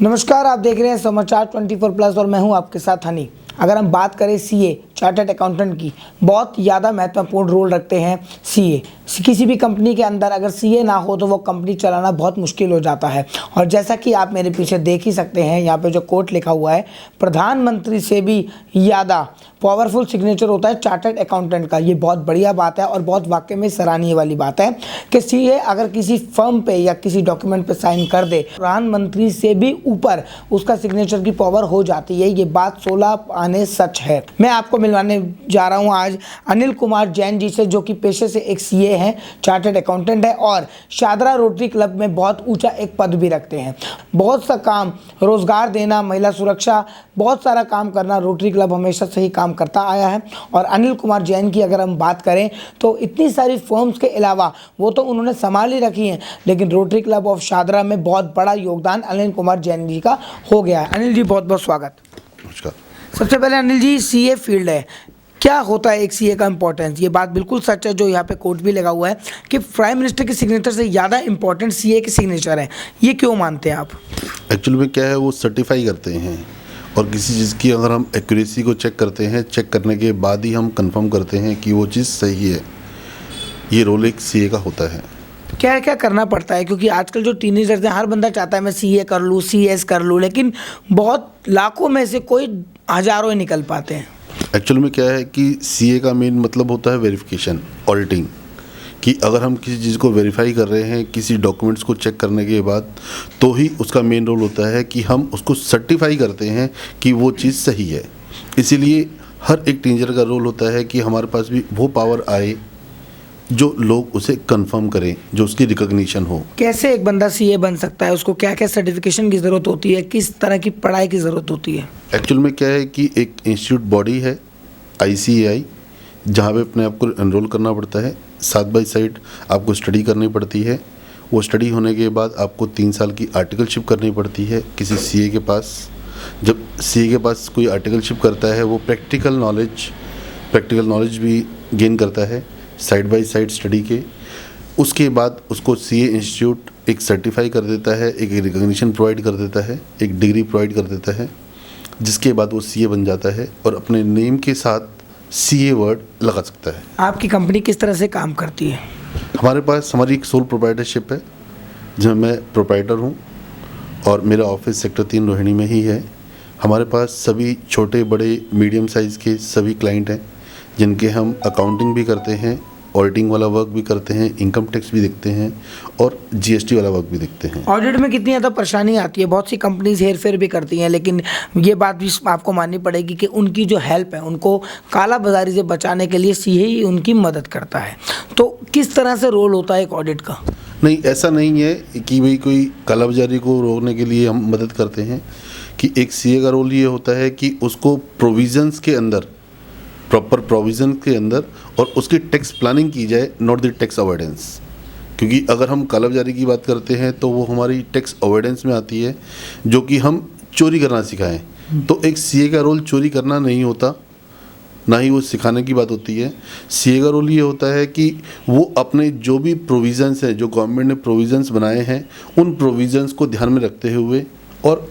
नमस्कार, आप देख रहे हैं समाचार 24+ और मैं हूं आपके साथ हनी। अगर हम बात करें सीए चार्टर्ड अकाउंटेंट की, बहुत ज़्यादा महत्वपूर्ण रोल रखते हैं सीए। किसी भी कंपनी के अंदर अगर सीए ना हो तो वो कंपनी चलाना बहुत मुश्किल हो जाता है। और जैसा कि आप मेरे पीछे देख ही सकते हैं, यहाँ पे जो कोट लिखा हुआ है, प्रधानमंत्री से भी ज़्यादा पावरफुल सिग्नेचर होता है चार्टर्ड अकाउंटेंट का। ये बहुत बढ़िया बात है और बहुत वाकई में सराहनीय वाली बात है कि सीए अगर किसी फर्म पे या किसी डॉक्यूमेंट पे साइन कर दे, प्रधानमंत्री से भी ऊपर उसका सिग्नेचर की पावर हो जाती है। ये बात 16 आने सच है। मैं आपको मिलवाने जा रहा हूँ आज अनिल कुमार जैन जी से, जो कि पेशे से एक सीए हैं, चार्टर्ड अकाउंटेंट है और शादरा रोटरी क्लब में बहुत ऊंचा एक पद भी रखते हैं। बहुत सा काम, रोजगार देना, महिला सुरक्षा, बहुत सारा काम करना रोटरी क्लब हमेशा से ही काम करता आया है। और अनिल कुमार जैन की अगर हम बात करें तो इतनी सारी फर्म्स के अलावा वो तो उन्होंने संभाल ही रखी हैं, लेकिन रोटरी क्लब ऑफ शादरा में बहुत बड़ा योगदान अनिल कुमार जैन जी का हो गया है। अनिल जी, बहुत बहुत स्वागत। नमस्कार। सबसे पहले अनिल जी, सीए फील्ड है, क्या होता है एक सीए का इंपॉर्टेंस? ये बात बिल्कुल सच है जो यहाँ पे कोट भी लगा हुआ है कि प्राइम मिनिस्टर के सिग्नेचर से ज़्यादा इंपॉर्टेंट सीए के सिग्नेचर है। ये क्यों मानते हैं आप? एक्चुअली में क्या है, वो सर्टिफाई करते हैं और किसी चीज़ की अगर हम एक्यूरेसी को चेक करते हैं, चेक करने के बाद ही हम कंफर्म करते हैं कि वो चीज़ सही है। ये रोल एक सीए का होता है। क्या क्या करना पड़ता है? क्योंकि आजकल जो टीनेजर्स हैं, हर बंदा चाहता है मैं सीए कर लूँ, सीएस कर लूँ, लेकिन बहुत लाखों में से कोई हज़ारों ही निकल पाते हैं। एक्चुअली में क्या है कि सीए का मेन मतलब होता है वेरिफिकेशन, ऑडिटिंग, कि अगर हम किसी चीज़ को वेरीफाई कर रहे हैं, किसी डॉक्यूमेंट्स को चेक करने के बाद, तो ही उसका मेन रोल होता है कि हम उसको सर्टिफाई करते हैं कि वो चीज़ सही है। इसीलिए हर एक टीनेजर का रोल होता है कि हमारे पास भी वो पावर आए जो लोग उसे कंफर्म करें, जो उसकी रिकॉग्निशन हो। कैसे एक बंदा सीए बन सकता है? उसको क्या क्या सर्टिफिकेशन की ज़रूरत होती है? किस तरह की पढ़ाई की ज़रूरत होती है? एक्चुअल में क्या है कि एक इंस्टीट्यूट बॉडी है ICAI, जहाँ पे अपने आप को एनरोल करना पड़ता है। साइड बाय साइड आपको स्टडी करनी पड़ती है। वो स्टडी होने के बाद आपको 3 साल की आर्टिकलशिप करनी पड़ती है किसी सीए के पास। जब सीए के पास कोई आर्टिकलशिप करता है, वो प्रैक्टिकल नॉलेज भी गेन करता है साइड बाय साइड स्टडी के। उसके बाद उसको सीए इंस्टीट्यूट एक सर्टिफाई कर देता है, एक रिकॉग्निशन प्रोवाइड कर देता है, एक डिग्री प्रोवाइड कर देता है, जिसके बाद वो सीए बन जाता है और अपने नेम के साथ सीए वर्ड लगा सकता है। आपकी कंपनी किस तरह से काम करती है? हमारी एक सोल प्रोप्राइटरशिप है, जिसमें मैं प्रोप्राइटर हूँ और मेरा ऑफिस सेक्टर 3 रोहिणी में ही है। हमारे पास सभी छोटे बड़े मीडियम साइज़ के सभी क्लाइंट हैं, जिनके हम अकाउंटिंग भी करते हैं, ऑडिटिंग वाला वर्क भी करते हैं, इनकम टैक्स भी देखते हैं और GST वाला वर्क भी देखते हैं। ऑडिट में कितनी ज़्यादा परेशानी आती है? बहुत सी कंपनीज हेर फेर भी करती हैं, लेकिन ये बात भी आपको माननी पड़ेगी कि उनकी जो हेल्प है, उनको काला बाजारी से बचाने के लिए सीए ही उनकी मदद करता है। तो किस तरह से रोल होता है एक ऑडिट का? नहीं, ऐसा नहीं है कि भाई कोई कालाबाजारी को रोकने के लिए हम मदद करते हैं। कि एक सीए का रोल ये होता है कि उसको प्रोविजंस के अंदर, प्रॉपर प्रोविजन के अंदर, और उसकी टैक्स प्लानिंग की जाए, नॉट द टैक्स अवॉइडेंस। क्योंकि अगर हम कालाबाजारी की बात करते हैं तो वो हमारी टैक्स अवॉइडेंस में आती है, जो कि हम चोरी करना सिखाएं। तो एक सीए का रोल चोरी करना नहीं होता, ना ही वो सिखाने की बात होती है। सीए का रोल ये होता है कि वो अपने जो भी प्रोविजंस हैं, जो गवर्नमेंट ने प्रोविजंस बनाए हैं, उन प्रोविजंस को ध्यान में रखते हुए और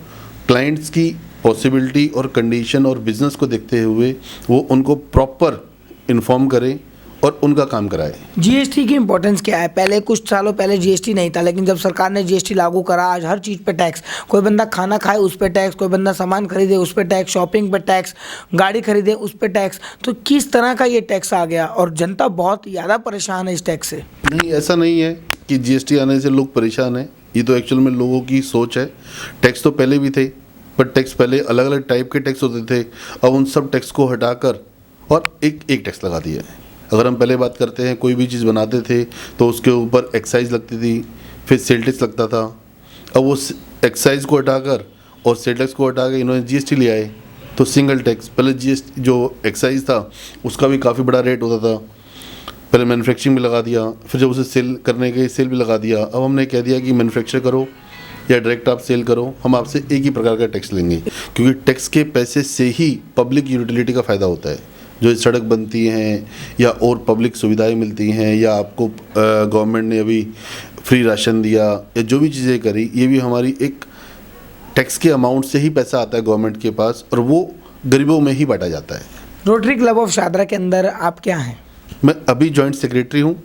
क्लाइंट्स की पॉसिबिलिटी और कंडीशन और बिजनेस को देखते हुए वो उनको प्रॉपर इन्फॉर्म करें और उनका काम कराए। जीएसटी की इंपॉर्टेंस क्या है? पहले कुछ सालों पहले जीएसटी नहीं था, लेकिन जब सरकार ने जीएसटी लागू करा, आज हर चीज़ पे टैक्स। कोई बंदा खाना खाए उस पे टैक्स, कोई बंदा सामान खरीदे उस पे टैक्स, शॉपिंग पे टैक्स, गाड़ी खरीदे उस पे टैक्स। तो किस तरह का ये टैक्स आ गया और जनता बहुत ज़्यादा परेशान है इस टैक्स से। नहीं, ऐसा नहीं है कि जीएसटी आने से लोग परेशान हैं। ये तो एक्चुअल में लोगों की सोच है। टैक्स तो पहले भी थे, पर टैक्स पहले अलग अलग टाइप के टैक्स होते थे। अब उन सब टैक्स को हटाकर और एक टैक्स लगा दिया है। अगर हम पहले बात करते हैं, कोई भी चीज़ बनाते थे तो उसके ऊपर एक्साइज लगती थी, फिर सेल टैक्स लगता था। अब वो एक्साइज को हटाकर और सेल टैक्स को हटा के इन्होंने जीएसटी ले आए, तो सिंगल टैक्स। पहले जीएसटी जो एक्साइज था उसका भी काफ़ी बड़ा रेट होता था, पहले मैन्युफैक्चरिंग में लगा दिया, फिर जब उसे सेल करने गए सेल भी लगा दिया। अब हमने कह दिया कि मैन्युफैक्चर करो या डायरेक्ट आप सेल करो, हम आपसे एक ही प्रकार का टैक्स लेंगे, क्योंकि टैक्स के पैसे से ही पब्लिक यूटिलिटी का फ़ायदा होता है। जो सड़क बनती हैं या और पब्लिक सुविधाएं मिलती हैं, या आपको गवर्नमेंट ने अभी फ्री राशन दिया, या जो भी चीज़ें करी, ये भी हमारी एक टैक्स के अमाउंट से ही पैसा आता है गवर्नमेंट के पास और वो गरीबों में ही बांटा जाता है। रोटरी क्लब ऑफ शादरा के अंदर आप क्या हैं? मैं अभी जॉइंट सेक्रेटरी हूँ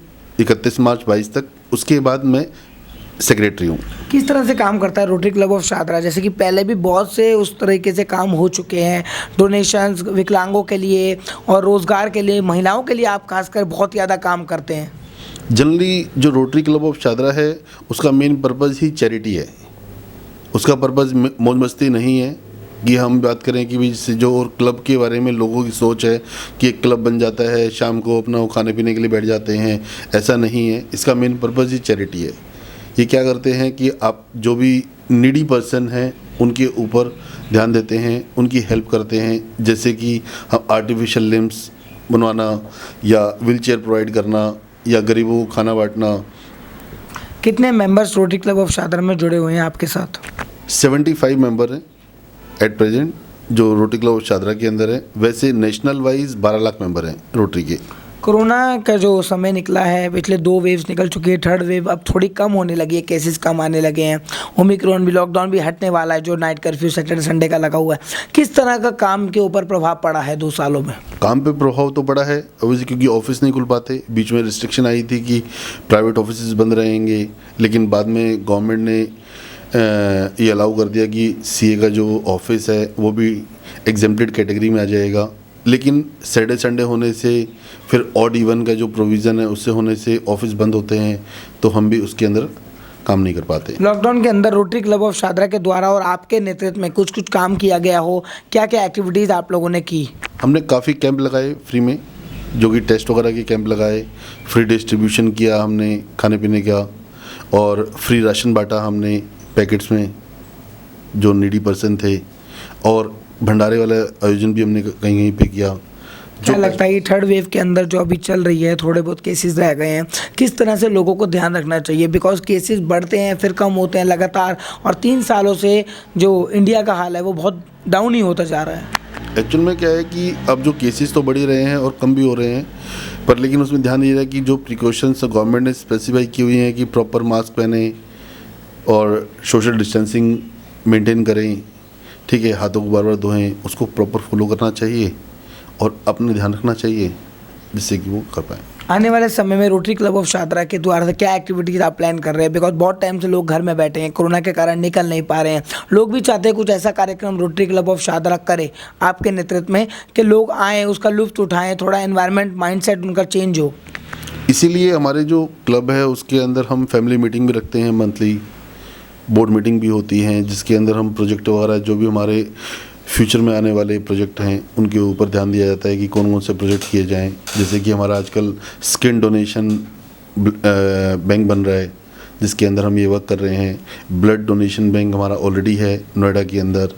31 मार्च 22 तक, उसके बाद मैं सेक्रेटरी हूँ। किस तरह से काम करता है रोटरी क्लब ऑफ शादरा? जैसे कि पहले भी बहुत से उस तरीके से काम हो चुके हैं, डोनेशंस विकलांगों के लिए और रोज़गार के लिए, महिलाओं के लिए आप खासकर बहुत ज़्यादा काम करते हैं। जनरली जो रोटरी क्लब ऑफ शादरा है उसका मेन पर्पज़ ही चैरिटी है। उसका पर्पज़ मौज मस्ती नहीं है कि हम बात करें कि भी जो और क्लब के बारे में लोगों की सोच है कि एक क्लब बन जाता है, शाम को अपना वो खाने पीने के लिए बैठ जाते हैं, ऐसा नहीं है। इसका मेन पर्पज़ ही चैरिटी है। ये क्या करते हैं कि आप जो भी नीडी पर्सन हैं उनके ऊपर ध्यान देते हैं, उनकी हेल्प करते हैं। जैसे कि हम आर्टिफिशियल लिम्स बनवाना या व्हीलचेयर प्रोवाइड करना या गरीबों को खाना बांटना। कितने members rotary Club of Shahdara में जुड़े हुए हैं आपके साथ? 75 मेंबर हैं एट प्रेजेंट जो रोटरी क्लब ऑफ शादरा के अंदर है। वैसे नेशनल वाइज 12 लाख मेंबर हैं रोटरी के। कोरोना का जो समय निकला है, पिछले 2 वेव्स निकल चुकी है, थर्ड वेव अब थोड़ी कम होने लगी है, केसेस कम आने लगे हैं, ओमिक्रॉन भी, लॉकडाउन भी हटने वाला है जो नाइट कर्फ्यू सैटरडे संडे का लगा हुआ है। किस तरह का काम के ऊपर प्रभाव पड़ा है 2 सालों में? काम पे प्रभाव तो पड़ा है ऑब्वियसली, क्योंकि ऑफिस नहीं खुल पाते। बीच में रिस्ट्रिक्शन आई थी कि प्राइवेट ऑफिस बंद रहेंगे, लेकिन बाद में गवर्नमेंट ने ये अलाउ कर दिया कि सीए का जो ऑफिस है वो भी एग्जेम्प्टेड कैटेगरी में आ जाएगा। लेकिन सैटरडे संडे होने से, फिर ऑड इवन का जो प्रोविज़न है उससे होने से ऑफिस बंद होते हैं, तो हम भी उसके अंदर काम नहीं कर पाते। लॉकडाउन के अंदर रोटरी क्लब ऑफ शादरा के द्वारा और आपके नेतृत्व में कुछ काम किया गया हो, क्या क्या एक्टिविटीज़ आप लोगों ने की? हमने काफ़ी कैंप लगाए फ्री में, जो कि टेस्ट वगैरह के कैंप लगाए, फ्री डिस्ट्रीब्यूशन किया हमने खाने पीने का, और फ्री राशन बांटा हमने पैकेट्स में जो नीडी पर्सन थे, और भंडारे वाला आयोजन भी हमने कहीं कहीं पे किया। क्या लगता है ये थर्ड वेव के अंदर जो अभी चल रही है, थोड़े बहुत केसेस रह गए हैं, किस तरह से लोगों को ध्यान रखना चाहिए? बिकॉज केसेस बढ़ते हैं फिर कम होते हैं लगातार, और 3 सालों से जो इंडिया का हाल है वो बहुत डाउन ही होता जा रहा है। एक्चुअल में क्या है कि अब जो केसेस तो बढ़ ही रहे हैं और कम भी हो रहे हैं, पर लेकिन उसमें ध्यान दिया जाए कि जो प्रिकॉशंस गवर्नमेंट ने स्पेसिफाई की हुई हैं कि प्रॉपर मास्क पहने और सोशल डिस्टेंसिंग मेंटेन करें, ठीक है, हाथों को बार बार धोएं, उसको प्रॉपर फॉलो करना चाहिए और अपने ध्यान रखना चाहिए जिससे कि वो कर पाएँ। आने वाले समय में रोटरी क्लब ऑफ शादरा के द्वारा से क्या एक्टिविटीज़ आप प्लान कर रहे हैं? बिकॉज बहुत टाइम से लोग घर में बैठे हैं, कोरोना के कारण निकल नहीं पा रहे हैं, लोग भी चाहते हैं कुछ ऐसा कार्यक्रम रोटरी क्लब ऑफ शादरा करे आपके नेतृत्व में कि लोग आएँ, उसका लुत्फ उठाएँ, थोड़ा एनवायरनमेंट माइंडसेट उनका चेंज हो। इसीलिए हमारे जो क्लब है उसके अंदर हम फैमिली मीटिंग भी रखते हैं, मंथली बोर्ड मीटिंग भी होती हैं, जिसके अंदर हम प्रोजेक्ट वगैरह जो भी हमारे फ्यूचर में आने वाले प्रोजेक्ट हैं उनके ऊपर ध्यान दिया जाता है कि कौन कौन से प्रोजेक्ट किए जाएं। जैसे कि हमारा आजकल स्किन डोनेशन बैंक बन रहा है, जिसके अंदर हम ये वर्क कर रहे हैं। ब्लड डोनेशन बैंक हमारा ऑलरेडी है नोएडा के अंदर,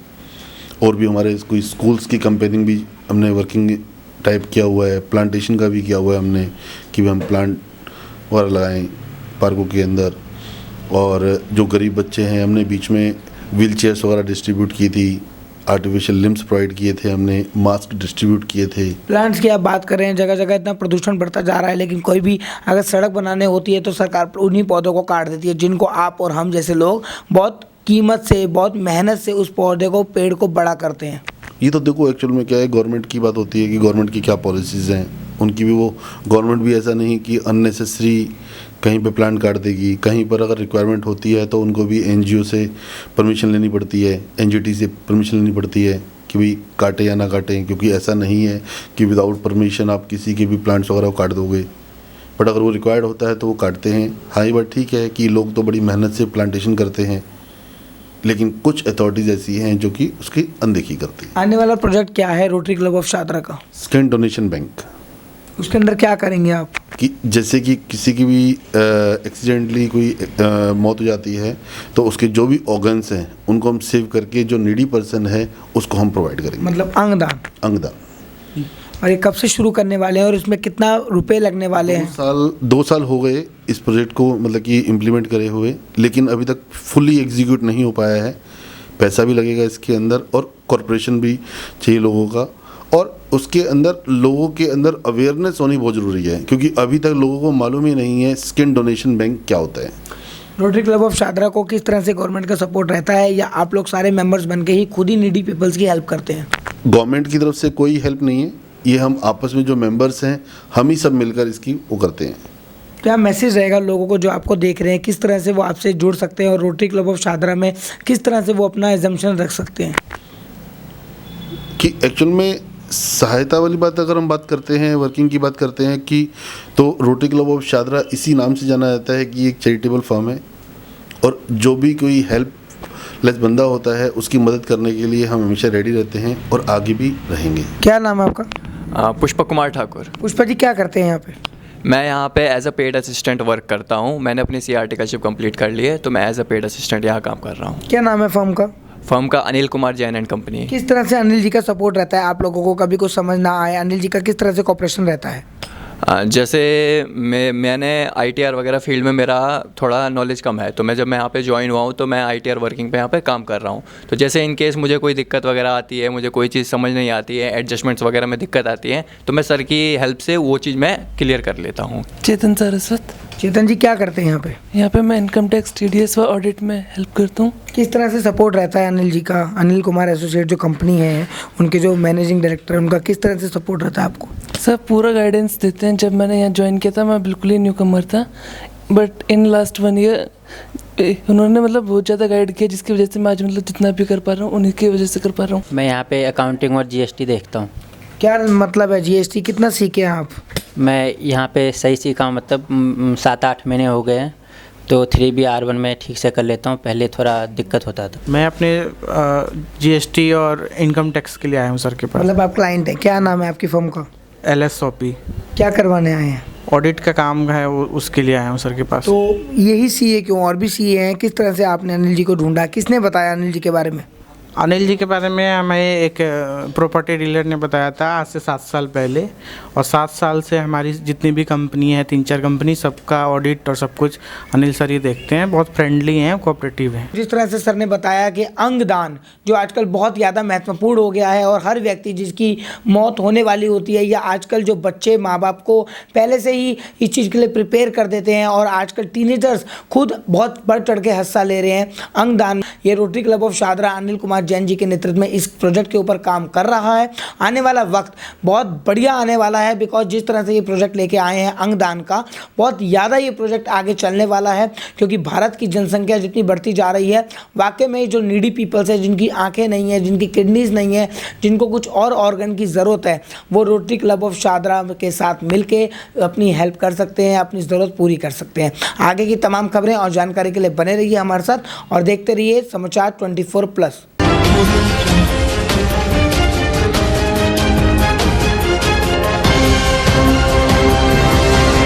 और भी हमारे कोई स्कूल्स की कंपेनिंग भी हमने वर्किंग टाइप किया हुआ है। प्लांटेशन का भी किया हुआ है हमने कि हम प्लांट वगैरह लगाएँ पार्कों के अंदर। और जो गरीब बच्चे हैं हमने बीच में व्हील चेयर्स वगैरह डिस्ट्रीब्यूट की थी, आर्टिफिशियल लिम्स प्रोवाइड किए थे हमने, मास्क डिस्ट्रीब्यूट किए थे। प्लांट्स की आप बात कर रहे हैं, जगह जगह इतना प्रदूषण बढ़ता जा रहा है, लेकिन कोई भी अगर सड़क बनाने होती है तो सरकार उन्हीं पौधों को काट देती है, जिनको आप और हम जैसे लोग बहुत कीमत से, बहुत मेहनत से उस पौधे को, पेड़ को बड़ा करते हैं। ये तो देखो एक्चुअल में क्या है, गवर्नमेंट की बात होती है कि गवर्नमेंट की क्या पॉलिसीज़ हैं, उनकी भी वो गवर्नमेंट भी ऐसा नहीं कि अननेसेसरी कहीं पे प्लांट काट देगी। कहीं पर अगर रिक्वायरमेंट होती है तो उनको भी एनजीओ से परमिशन लेनी पड़ती है, एनजीटी से परमिशन लेनी पड़ती है कि भाई काटें या ना काटें, क्योंकि ऐसा नहीं है कि विदाउट परमिशन आप किसी के भी प्लांट्स वगैरह को काट दोगे। बट अगर वो रिक्वायर्ड होता है तो वो काटते हैं। हाँ, ये बात ठीक है कि लोग तो बड़ी मेहनत से प्लांटेशन करते हैं, लेकिन कुछ अथॉरिटीज़ ऐसी हैं जो कि उसकी अनदेखी करती है। आने वाला प्रोजेक्ट क्या है रोटरी क्लब ऑफ शादरा का? Skin donation bank. उसके अंदर क्या करेंगे आप? कि जैसे कि किसी की भी एक्सीडेंटली कोई मौत हो जाती है तो उसके जो भी ऑर्गन्स हैं उनको हम सेव करके जो नीडी पर्सन है उसको हम प्रोवाइड करेंगे। मतलब अंगदान। अंगदान। और ये कब से शुरू करने वाले हैं और इसमें कितना रुपए लगने वाले हैं? 2 साल हो गए इस प्रोजेक्ट को मतलब कि इम्प्लीमेंट करे हुए, लेकिन अभी तक फुल्ली एग्जीक्यूट नहीं हो पाया है। पैसा भी लगेगा इसके अंदर और कॉर्पोरेशन भी चाहिए लोगों का, और उसके अंदर लोगों के अंदर अवेयरनेस होनी बहुत ज़रूरी है, क्योंकि अभी तक लोगों को मालूम ही नहीं है स्किन डोनेशन बैंक क्या होता है। रोटरी क्लब ऑफ शादरा को किस तरह से गवर्नमेंट का सपोर्ट रहता है, या आप लोग सारे मेंबर्स बनके ही खुद ही नीडी पीपल्स की हेल्प करते हैं? गवर्नमेंट की तरफ से कोई हेल्प नहीं है, ये हम आपस में जो मेंबर्स हैं हम ही सब मिलकर इसकी वो करते हैं। क्या मैसेज रहेगा लोगों को जो आपको देख रहे हैं, किस तरह से वो आपसे जुड़ सकते हैं और रोटरी क्लब ऑफ शादरा में किस तरह से वो अपना एजम्पशन रख सकते हैं? कि एक्चुअल में सहायता वाली बात अगर हम बात करते हैं, वर्किंग की बात करते हैं कि तो रोटरी क्लब ऑफ शादरा इसी नाम से जाना जाता है कि ये एक चैरिटेबल फर्म है, और जो भी कोई हेल्पलेस बंदा होता है उसकी मदद करने के लिए हम हमेशा रेडी रहते हैं और आगे भी रहेंगे। क्या नाम है आपका? पुष्पक कुमार ठाकुर। पुष्पा जी, क्या करते हैं यहाँ पे? मैं यहाँ पे as a paid assistant work करता हूँ। मैंने अपनी सी आर्टिकलशिप कंप्लीट कर ली है, तो मैं एज अ पेड असिस्टेंट यहाँ काम कर रहा हूँ। क्या नाम है फर्म का? फर्म का अनिल कुमार जैन एंड कंपनी। किस तरह से अनिल जी का सपोर्ट रहता है? आप लोगों को कभी कुछ समझ ना आए, अनिल जी का किस तरह से कॉपरेशन रहता है? जैसे मैंने आईटीआर वगैरह फील्ड में मेरा थोड़ा नॉलेज कम है, तो मैं जब मैं यहाँ पे ज्वाइन हुआ हूँ तो मैं आईटीआर वर्किंग पे यहाँ पे काम कर रहा हूँ। तो जैसे इन केस मुझे कोई दिक्कत वगैरह आती है, मुझे कोई चीज़ समझ नहीं आती है, एडजस्टमेंट्स वगैरह में दिक्कत आती है, तो मैं सर की हेल्प से वो चीज़ मैं क्लियर कर लेता हूँ। चेतन सरस्वत। चेतन जी, क्या करते हैं यहाँ पे? यहाँ पे मैं इनकम टैक्स टीडीएस व ऑडिट में हेल्प करता हूँ। किस तरह से सपोर्ट रहता है अनिल जी का? अनिल कुमार एसोसिएट जो कंपनी है, उनके जो मैनेजिंग डायरेक्टर है, उन्का किस तरह से सपोर्ट रहता है आपको? सर पूरा गाइडेंस देते हैं। जब मैंने यहाँ ज्वाइन किया था मैं बिल्कुल ही न्यू कमर था, बट इन लास्ट 1 ईयर उन्होंने मतलब बहुत ज़्यादा गाइड किया, जिसकी वजह से मैं आज मतलब जितना भी कर पा रहा हूँ उन्हीं की वजह से कर पा रहा हूँ। मैं यहाँ पे अकाउंटिंग और जीएसटी देखता हूँ। क्या मतलब है जीएसटी? कितना सीखे हैं आप? मैं यहाँ पे सही सीखा हूँ, मतलब 7-8 महीने हो गए हैं, तो 3B R1 में ठीक से कर लेता हूँ। पहले थोड़ा दिक्कत होता था। मैं अपने जीएसटी और इनकम टैक्स के लिए आया हूँ सर के पास। मतलब आप क्लाइंट हैं? क्या नाम है आपकी फर्म का? LSOP क्या करवाने आए हैं? ऑडिट का काम है, वो उसके लिए आया हूँ सर के पास। तो यही सीए क्यों, और भी सीए हैं? किस तरह से आपने अनिल जी को ढूंढा? किसने बताया अनिल जी के बारे में? अनिल जी के बारे में हमें एक प्रॉपर्टी डीलर ने बताया था आज से 7 साल पहले, और 7 साल से हमारी जितनी भी कंपनी है, 3-4 कंपनी, सबका ऑडिट और सब कुछ अनिल सर ही देखते हैं। बहुत फ्रेंडली हैं, कोऑपरेटिव हैं। जिस तरह से सर ने बताया कि अंगदान जो आजकल बहुत ज़्यादा महत्वपूर्ण हो गया है, और हर व्यक्ति जिसकी मौत होने वाली होती है, या आजकल जो बच्चे माँ बाप को पहले से ही इस चीज़ के लिए प्रिपेयर कर देते हैं, और आजकल टीनेजर्स खुद बहुत बढ़ चढ़ के हिस्सा ले रहे हैं अंगदान। ये Rotary Club of Shahdara Anil Kumar Jain ji के नेतृत्व में इस प्रोजेक्ट के ऊपर काम कर रहा है। आने वाला वक्त बहुत बढ़िया आने वाला है, बिकॉज जिस तरह से ये प्रोजेक्ट लेके आए हैं अंगदान का, बहुत ज़्यादा ये प्रोजेक्ट आगे चलने वाला है, क्योंकि भारत की जनसंख्या जितनी बढ़ती जा रही है, वाकई में जो नीडी पीपल्स है, जिनकी आंखें नहीं है, जिनकी किडनीज नहीं है, जिनको कुछ और ऑर्गन की ज़रूरत है, वो रोटरी क्लब ऑफ शादरा के साथ मिलके अपनी हेल्प कर सकते हैं, अपनी ज़रूरत पूरी कर सकते हैं। आगे की तमाम खबरें और जानकारी के लिए बने रहिए हमारे साथ और देखते रहिए समाचार 24+।